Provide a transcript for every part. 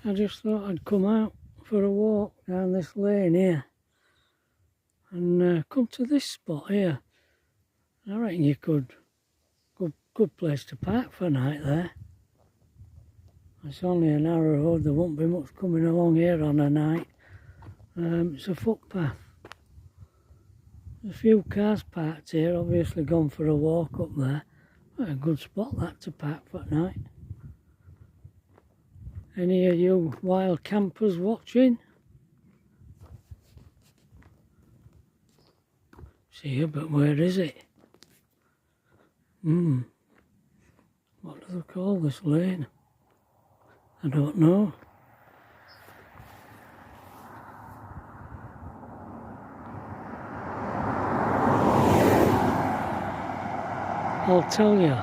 I just thought I'd come out for a walk down this lane here and come to this spot here. I reckon you could, good place to park for a night there. It's only a narrow road, there won't be much coming along here on a night. It's a footpath. A few cars parked here, obviously gone for a walk up there. What a good spot that to park for a night. Any of you wild campers watching? See you, but where is it? What do they call this lane? I don't know. I'll tell you.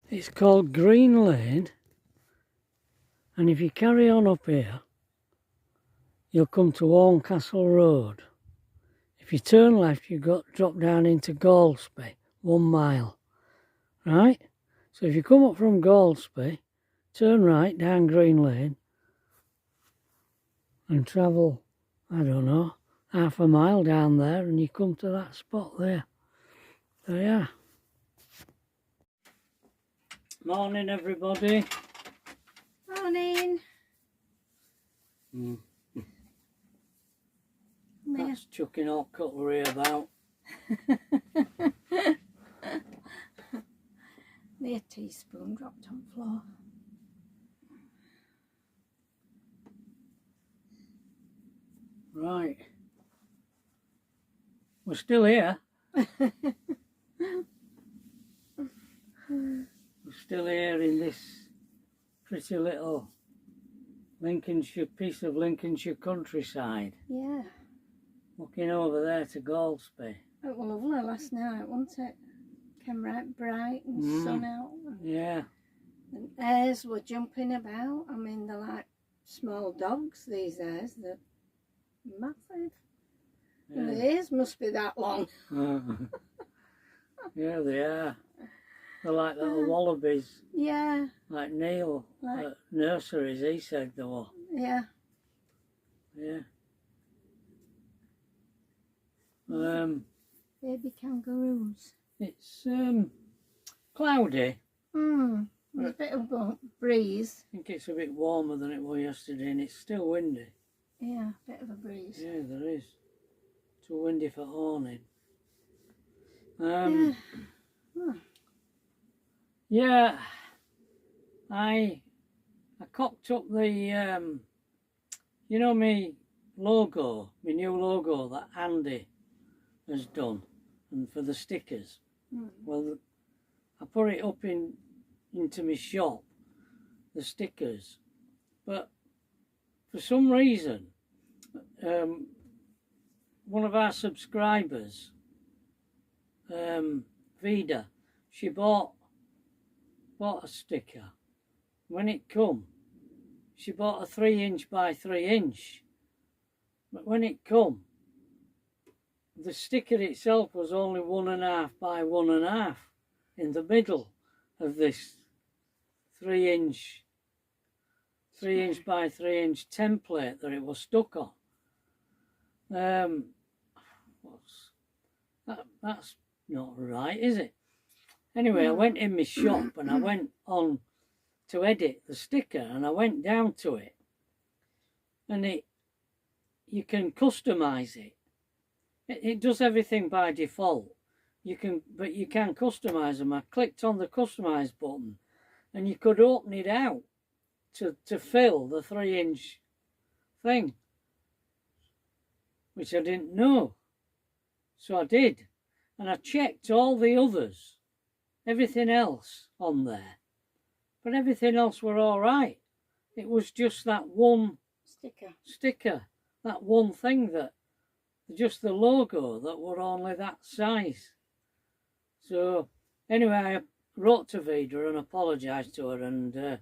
It's called Green Lane, and if you carry on up here, you'll come to Horncastle Road. If you turn left, you've got to drop down into Galsby, 1 mile, right? So if you come up from Galsby, turn right down Green Lane and travel, I don't know, half a mile down there and you come to that spot there. There you are. Morning everybody. Morning. That's chucking all cutlery about. The teaspoon dropped on the floor. Right. We're still here. We're still here in this pretty little Lincolnshire piece of Lincolnshire countryside. Yeah. Looking over there to Galsby. It was lovely last night, wasn't it? Came right bright and sun out. Yeah. And hares were jumping about. I mean, they're like small dogs, these hares. They're massive. Yeah. And the ears must be that long. Yeah, they are. They're like little wallabies. Yeah. Like Neil at nurseries, he said they were. Yeah. Yeah. Baby kangaroos. It's cloudy. There's a bit of a breeze. I think it's a bit warmer than it was yesterday and it's still windy. Yeah, a bit of a breeze. Yeah, there is. Too windy for horning. Yeah, I cocked up the, you know, my logo, my new logo that Andy has done, and for the stickers. Well, I put it up into my shop, the stickers, but for some reason, one of our subscribers, Vida, she bought a sticker. When it come, she bought a 3" by 3". But when it come, the sticker itself was only 1.5 by 1.5 in the middle of this 3" by 3" template that it was stuck on. That's not right, is it? Anyway, I went in my shop and I went on to edit the sticker and I went down to it, and you can customize it. It does everything by default. But you can customize them. I clicked on the customize button and you could open it out to fill the 3" thing, which I didn't know. So I did, and I checked all the others, everything else on there, but everything else were all right. It was just that one sticker, that one thing, that just the logo that were only that size. So anyway, I wrote to Vida and apologised to her, and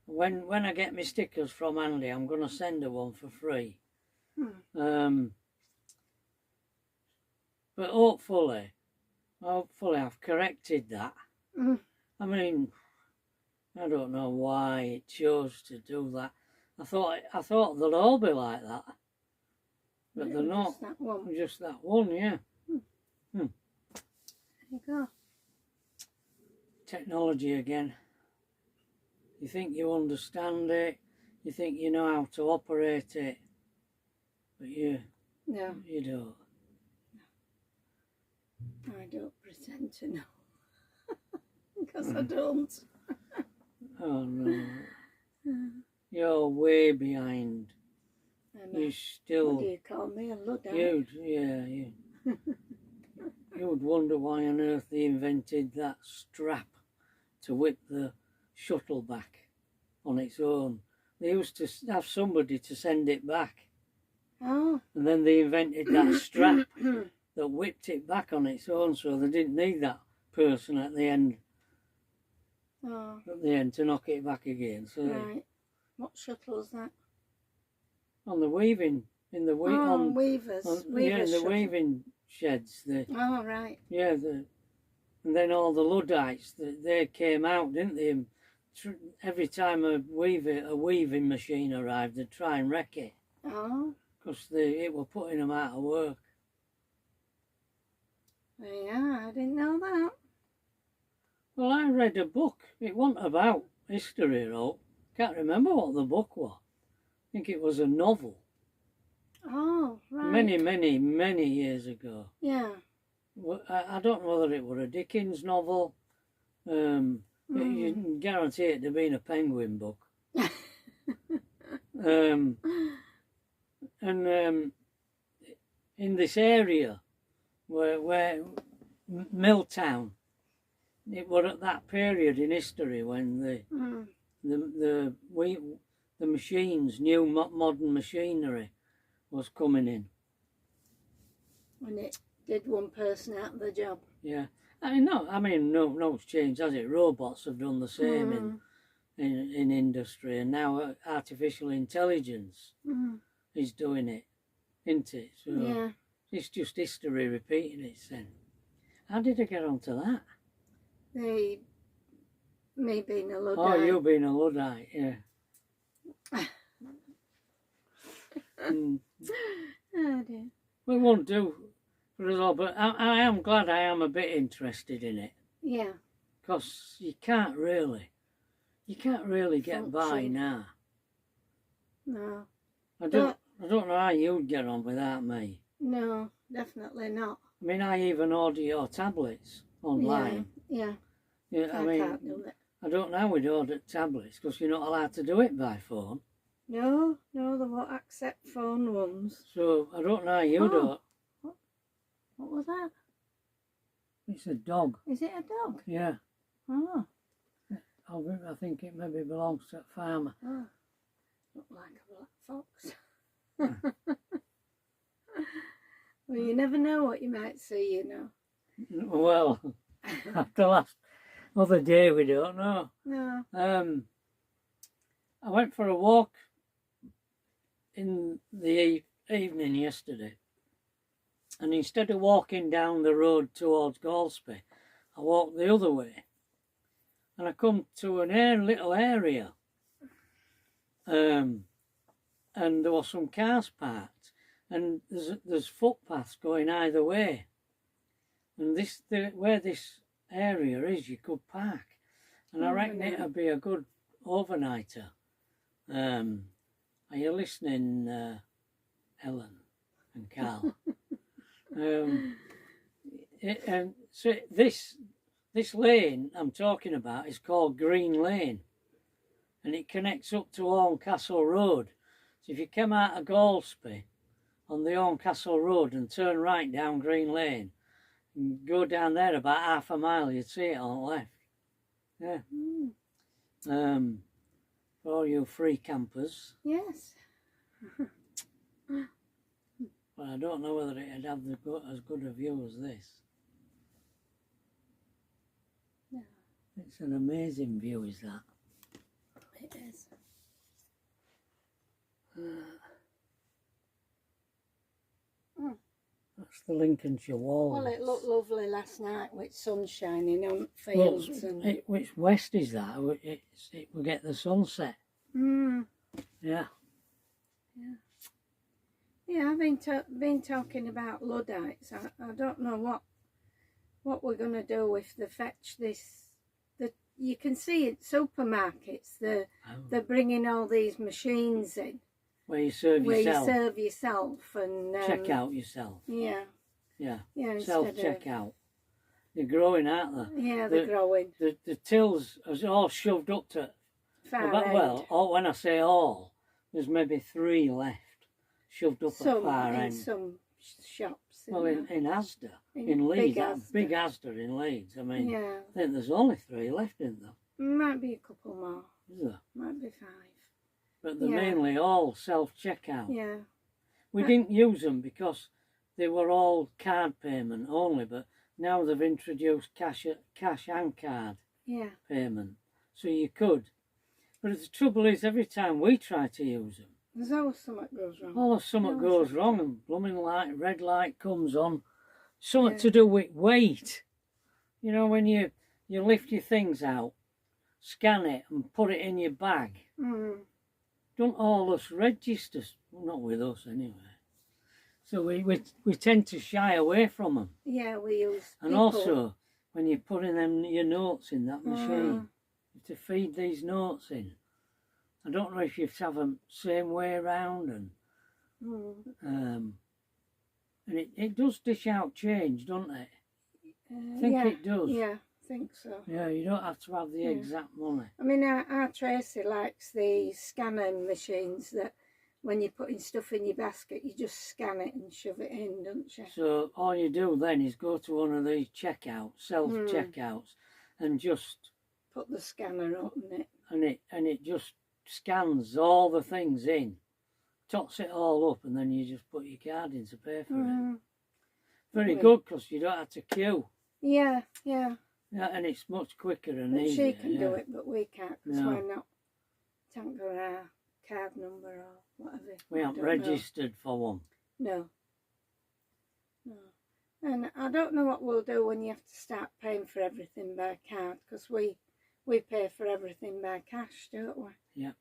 when I get my stickers from Andy, I'm going to send her one for free. But hopefully I've corrected that. I mean, I don't know why it chose to do that. I thought they'll all be like that, but they're not. Just that one. Just that one, yeah. There you go. Technology again. You think you understand it, you think you know how to operate it, but you No, don't. I don't pretend to know. Because I don't. Oh no. You're way behind. You still. What do you call me, a Luddite? You would wonder why on earth they invented that strap to whip the shuttle back on its own. They used to have somebody to send it back. Oh. And then they invented that strap that whipped it back on its own, so they didn't need that person at the end. Oh. At the end to knock it back again. So Right. What shuttle is that? on the weaving, in the weavers. yeah, in the shuttle. weaving sheds. Oh, right. Yeah, and then all the Luddites, they came out, didn't they? And every time a weaving machine arrived, they'd try and wreck it. Oh. Because it were putting them out of work. Yeah, I didn't know that. Well, I read a book. It wasn't about history at all. Can't remember what the book was. I think it was a novel. Oh, right. Many years ago. Yeah. I don't know whether it was a Dickens novel. You can guarantee it to be in a Penguin book. In this area where Milltown, it was at that period in history when the machines, new modern machinery was coming in. When it did one person out of the job. Yeah. No, it's changed, has it? Robots have done the same in industry, and now artificial intelligence is doing it, isn't it? So yeah. It's just history repeating itself. How did I get onto that? Me being a Luddite. Oh, you being a Luddite, yeah. Oh dear. We won't do for us all, but I am glad I am a bit interested in it. Yeah. Because you can't really get by Function. now. No. I don't know how you'd get on without me. No, definitely not. I mean, I even order your tablets online. Yeah. Yeah, I can't do it. I don't know how we'd order tablets because you're not allowed to do it by phone. No, they won't accept phone ones. So I don't know how you do it. What was that? It's a dog. Is it a dog? Yeah. Oh. I think it maybe belongs to a farmer. Oh. Look like a black fox. Well, you never know what you might see, you know. Well, after last other day, we don't know. No. I went for a walk in the evening yesterday, and instead of walking down the road towards Galsby, I walked the other way, and I come to an little area, and there were some cars parked, and there's footpaths going either way, and where this area is, you could park, and I reckon it'd be a good overnighter. Are you listening, Ellen and Carl? And so this lane I'm talking about is called Green Lane, and it connects up to Horncastle Road. So if you come out of Galsby on the Horncastle Road and turn right down Green Lane and go down there about half a mile, you'd see it on the left. Yeah. For all you free campers. Yes. But I don't know whether it'd have as good a view as this. No. It's an amazing view, is that? It is. That's the Lincolnshire Wall. Well, it looked lovely last night with sun shining on fields. Which west is that? It will get the sunset. Yeah. Yeah, I've been talking about Luddites. I don't know what we're going to do if they fetch this. You can see it supermarkets. They're bringing all these machines in Where you serve yourself and check out yourself. Yeah. Yeah. Yeah. Self checkout. They're growing, aren't they? Yeah, they're growing. The tills are all shoved up to far well, all, when I say all, there's maybe 3 left shoved up at far end. Some shops. Well, in Asda, in Leeds, big Asda in Leeds. I mean, I think there's only 3 left in them. Might be a couple more. Is there? Might be 5. But they're mainly all self-checkout. Yeah. We didn't use them because they were all card payment only, but now they've introduced cash and card payment. So you could. But the trouble is, every time we try to use them, there's always something goes wrong. Always something goes wrong, and blooming red light comes on. Something to do with weight. You know, when you lift your things out, scan it and put it in your bag. Don't all us register? Well, not with us anyway. So we tend to shy away from them. Yeah, we use. And also, when you're putting your notes in that machine, to feed these notes in. I don't know if you have them same way around, and it does dish out change, doesn't it? I think it does. Yeah, I think so. Yeah, you don't have to have the exact money. I mean, our Tracy likes the scanning machines that when you're putting stuff in your basket, you just scan it and shove it in, don't you? So all you do then is go to one of these self-checkouts, and just put the scanner up in it. And it just scans all the things in, tots it all up, and then you just put your card in to pay for it. Very good, because you don't have to queue. Yeah, and it's much quicker and easier. She can do it, but we can't, because we're not. Haven't got our card number or whatever. We haven't registered for one. No. And I don't know what we'll do when you have to start paying for everything by card, because we pay for everything by cash, don't we? Yeah.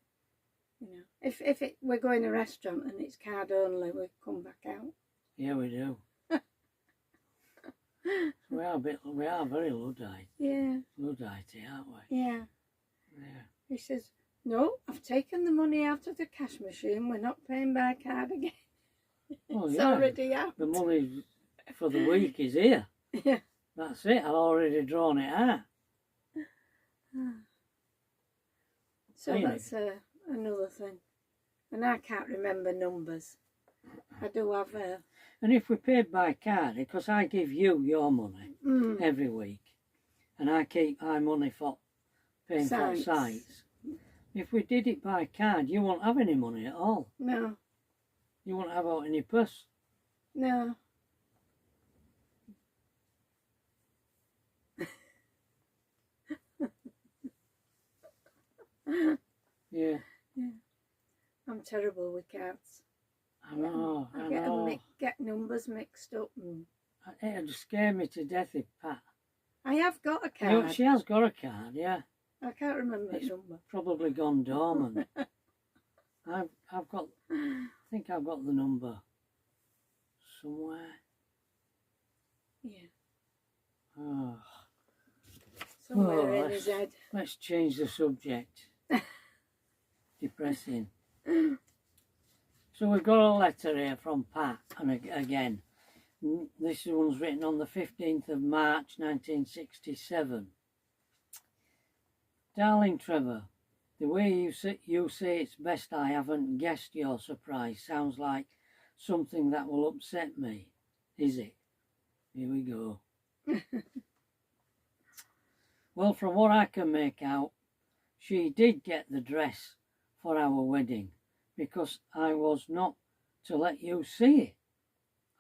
You know, if we're going to a restaurant and it's card only, we come back out. Yeah, we do. we are very Luddite. Yeah. Luddite, aren't we? Yeah. He says, no, I've taken the money out of the cash machine. We're not paying by card again. It's already out. The money for the week is here. Yeah. That's it. I've already drawn it out. So that's another thing. And I can't remember numbers. I do have a... And if we paid by card, because I give you your money every week, and I keep my money for paying for sites. If we did it by card, you won't have any money at all. No. You won't have out in your purse. No. Yeah. I'm terrible with cards. I know. Get numbers mixed up. And... It'd scare me to death if Pat. I have got a card. She has got a card, yeah. I can't remember the number. Probably gone dormant. I've got. I think I've got the number somewhere. Yeah. Oh. Somewhere in his head. Let's change the subject. Depressing. So we've got a letter here from Pat, and again, this one's written on the 15th of March 1967. Darling Trevor, the way you say it's best I haven't guessed your surprise sounds like something that will upset me. Is it? Here we go. Well, from what I can make out, she did get the dress for our wedding, because I was not to let you see it,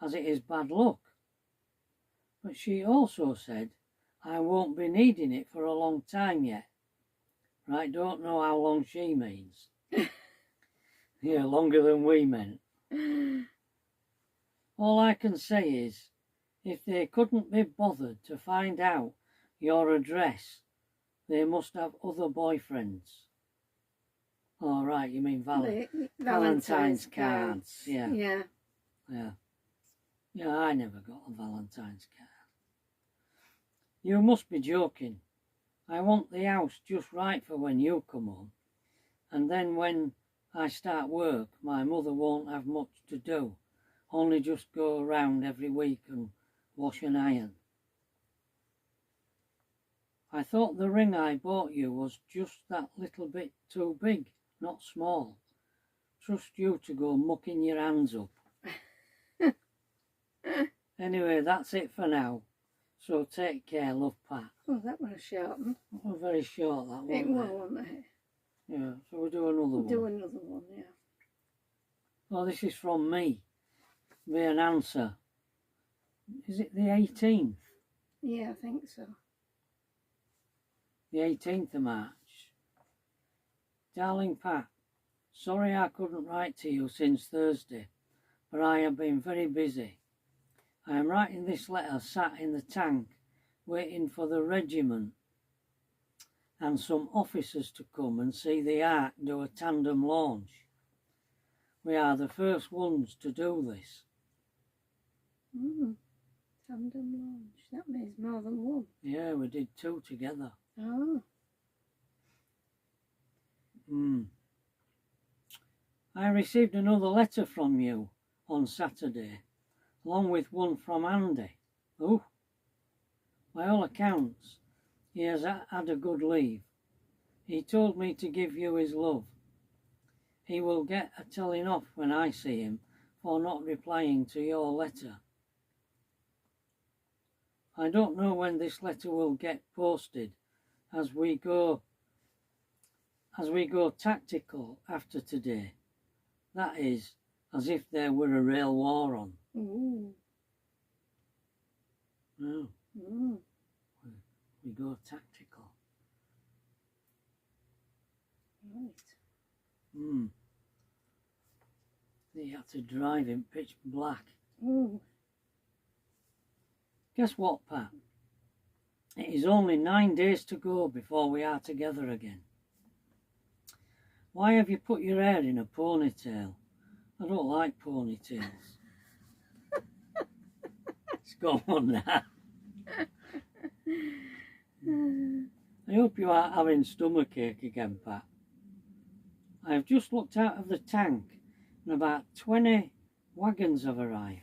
as it is bad luck. But she also said I won't be needing it for a long time yet. Right, don't know how long she means. Yeah, longer than we meant. All I can say is, if they couldn't be bothered to find out your address, they must have other boyfriends. Oh, right, you mean The Valentine's cards. Yeah. Yeah. Yeah. Yeah, I never got a Valentine's card. You must be joking. I want the house just right for when you come home. And then when I start work, my mother won't have much to do. Only just go around every week and wash and iron. I thought the ring I bought you was just that little bit too big, not small. Trust you to go mucking your hands up. Anyway, that's it for now. So take care, love, Pat. Oh, that was shortened. Oh, very short, that one. It was, wasn't it? Yeah, so we'll do another one. Do another one, yeah. Oh, this is from me. Be an answer. Is it the 18th? Yeah, I think so. The 18th of March. Darling Pat, sorry I couldn't write to you since Thursday, but I have been very busy. I am writing this letter sat in the tank, waiting for the regiment and some officers to come and see the Ark do a tandem launch. We are the first ones to do this. Tandem launch. That means more than one. Yeah, we did 2 together. Oh. I received another letter from you on Saturday, along with one from Andy. Oh, by all accounts, he has had a good leave. He told me to give you his love. He will get a telling off when I see him for not replying to your letter. I don't know when this letter will get posted as we go tactical after today. That is, as if there were a real war on. Ooh. No. We go tactical. Right. He had to drive in pitch black. Ooh. Guess what, Pat? It is only 9 days to go before we are together again. Why have you put your hair in a ponytail? I don't like ponytails. It's gone on now. I hope you aren't having stomachache again, Pat. I have just looked out of the tank and about 20 wagons have arrived.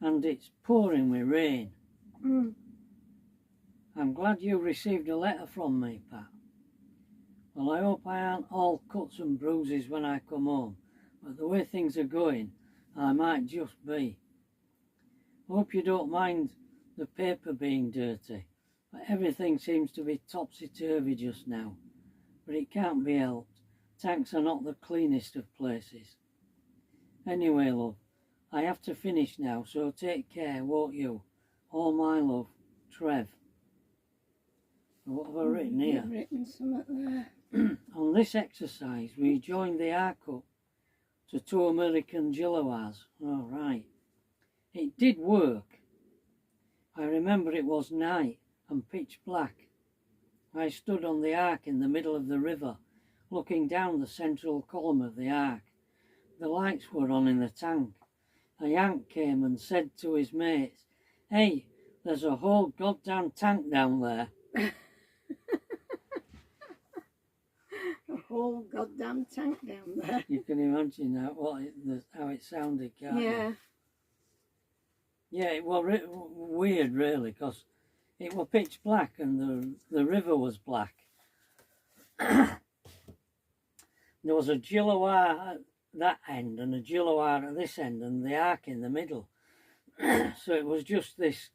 And it's pouring with rain. I'm glad you received a letter from me, Pat. Well, I hope I aren't all cuts and bruises when I come home, but the way things are going, I might just be. Hope you don't mind the paper being dirty, but everything seems to be topsy-turvy just now. But it can't be helped. Tanks are not the cleanest of places. Anyway, love, I have to finish now, so take care, won't you? All my love, Trev. What have I written here? You've written something there. On this exercise, we joined the Ark up to 2 American Gilloas. Oh, right. It did work. I remember it was night and pitch black. I stood on the Ark in the middle of the river, looking down the central column of the Ark. The lights were on in the tank. A Yank came and said to his mates, "Hey, there's a whole goddamn tank down there." A whole goddamn tank down there. You can imagine how it sounded, can't you? Yeah. Yeah, it was weird, really, because it was pitch black and the river was black. There was a Gilloa at that end and a Gilloa at this end and the Ark in the middle. So it was just this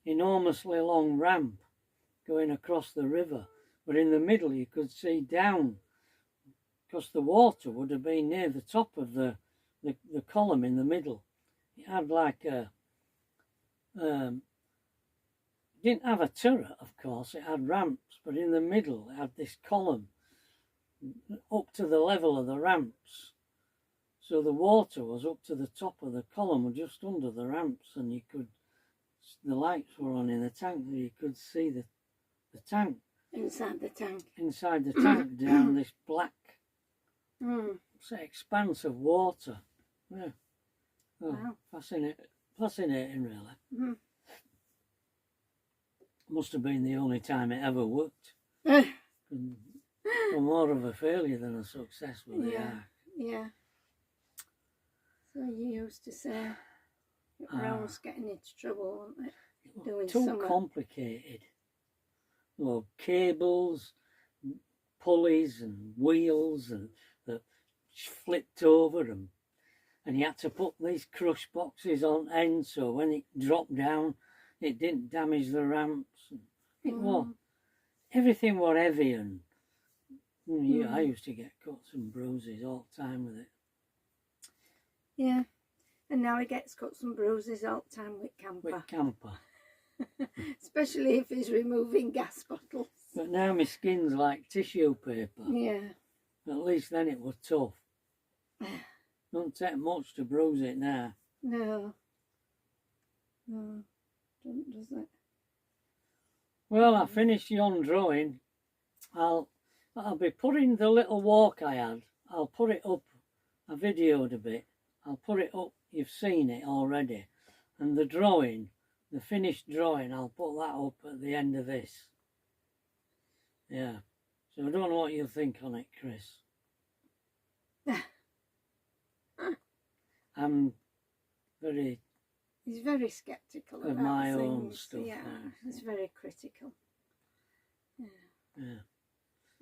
enormously long ramp going across the river. But in the middle you could see down, because the water would have been near the top of the column in the middle. It had like a... didn't have a turret, of course, it had ramps, but in the middle it had this column up to the level of the ramps. So the water was up to the top of the column, just under the ramps, and the lights were on in the tank, and you could see the tank. inside the tank. Inside the tank, down this black expanse of water. Yeah. Oh, Wow. Fascinating, really. Mm. Must have been the only time it ever worked. More of a failure than a success with the ark. Yeah. So you used to say it was always getting into trouble, wasn't it? It was too complicated. Well, cables, pulleys and wheels and that flipped over them. And you had to put these crush boxes on end so when it dropped down it didn't damage the ramps. It was, everything was heavy and I used to get cuts and bruises all the time with it. Yeah, and now he gets cuts and bruises all the time with camper. Especially if he's removing gas bottles. But now my skin's like tissue paper. Yeah. At least then it was tough. Don't take much to bruise it now. No. No, does it? Well, I finished yon drawing. I'll be putting the little walk I had. I'll put it up. I videoed a bit. I'll put it up. You've seen it already. And the drawing, the finished drawing, I'll put that up at the end of this. Yeah. So I don't know what you think on it, Chris. I'm very... He's very sceptical of about my things. own stuff. Yeah, he's very critical. Yeah.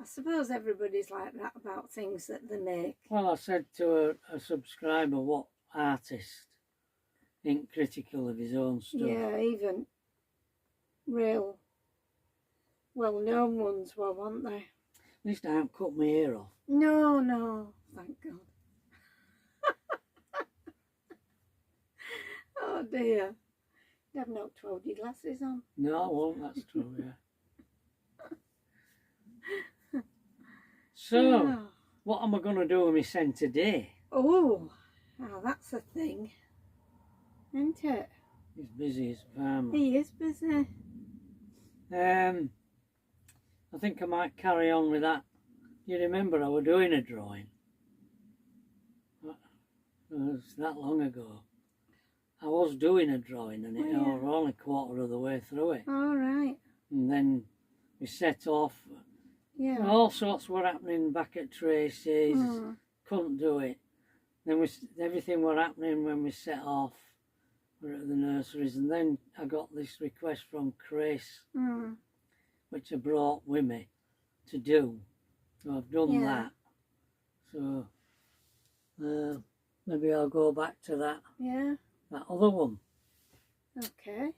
I suppose everybody's like that about things that they make. Well, I said to a subscriber, what artist ain't critical of his own stuff? Yeah, even real well-known ones were, weren't they? At least I haven't cut my hair off. No, thank God. Oh dear. You have not to hold your glasses on. No, I won't, that's true, yeah. So, what am I going to do with my scent today? Oh, that's a thing, isn't it? He's busy as a farmer. He is busy. I think I might carry on with that. You remember I was doing a drawing? It was that long ago. I was doing a drawing and I was only a quarter of the way through it. All right. And then we set off. Yeah. All sorts were happening back at Tracy's. Couldn't do it. Then everything were happening when we set off. We're at the nurseries. And then I got this request from Chris, which I brought with me to do. So I've done that. So maybe I'll go back to that. Yeah. That other one. Okay.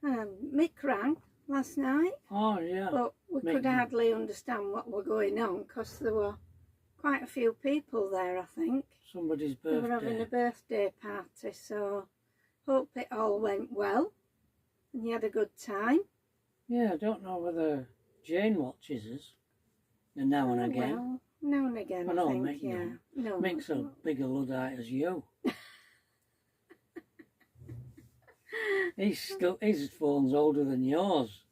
Mick rang last night. Oh, yeah. But we could hardly understand what was going on because there were quite a few people there, I think. Somebody's birthday. They were having a birthday party, so hope it all went well and you had a good time. Yeah, I don't know whether Jane watches us now and again. Well, now and again, I think, Mick, yeah. No, Mick's a bigger Luddite as you. His phone's older than yours.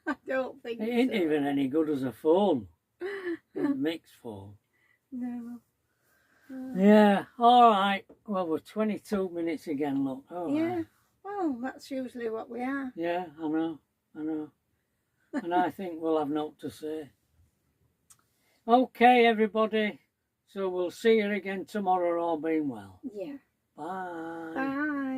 I don't think It ain't so. even any good as a phone. Mick's phone. No. Yeah, all right. Well, we're 22 minutes again, look. Yeah, well, that's usually what we are. Yeah, I know. And I think we'll have naught to say. Okay, everybody. So we'll see you again tomorrow, all being well. Yeah. Bye. Bye.